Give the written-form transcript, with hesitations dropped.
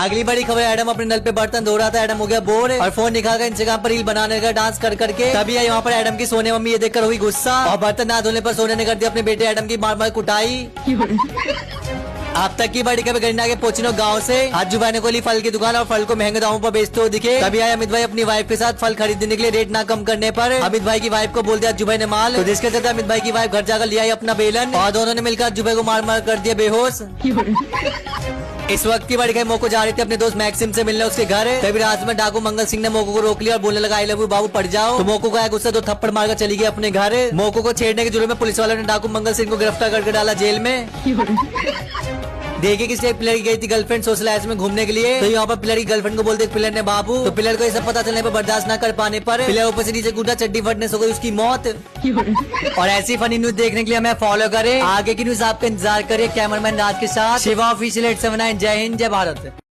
अगली बड़ी खबर, एडम अपने नल पे बर्तन धो रहा था। एडम हो गया बोर और फोन निकालकर इंस्टाग्राम पर रील बनाने लगा डांस कर करके। तभी यहाँ पर एडम की सोने मम्मी ये देखकर हुई गुस्सा और बर्तन ना धोने पर सोने ने कर दिया अपने बेटे एडम की मार मार कुटाई। अब तक की बड़ी खबर, गन्ना के पोचिनो गांव से अज्जू भाई ने खोली फल की दुकान और फल को महंगे दामों पर बेचते हुए दिखे। तभी आए अमित भाई अपनी वाइफ के साथ फल खरीदने के लिए। रेट ना कम करने पर अमित भाई की वाइफ को बोल दिया अज्जू भाई ने माल, तो जिसके चलते अमित भाई की वाइफ घर जाकर ले आई अपना बेलन और दोनों ने मिलकर अज्जू भाई को मार मार कर दिया बेहोश। इस वक्त की बड़ी खबर, मोको जा रही थी अपने दोस्त मैक्सिम से मिलने उसके घर। तभी रात में डाकू मंगल सिंह ने मोको को रोक लिया और बोलने लगा आई लव यू बाबू पड़ जाओ। तो मोको को आया गुस्सा, 2 थप्पड़ मारकर चली गई अपने घर। मोको को छेड़ने के जुर्म में पुलिस वालों ने डाकू मंगल सिंह को गिरफ्तार करके डाला जेल में। देखिए किस लिए पिलर की गई थी गर्लफ्रेंड सोशलाइज में घूमने के लिए। तो यहाँ पर पिलर की गर्लफ्रेंड को बोलते पिलर ने बाबू। तो पिलर को ये सब पता चलने पर बर्दाश्त न कर पाने पर पिलर ऊपर से नीचे कूदा, चड्डी फटने से हो गई उसकी मौत। और ऐसी फनी न्यूज देखने के लिए हमें फॉलो करें। आगे की न्यूज आपका इंतजार करें कैमरामैन राज के साथ। शिवा ऑफिशियल 879। जय हिंद जय भारत।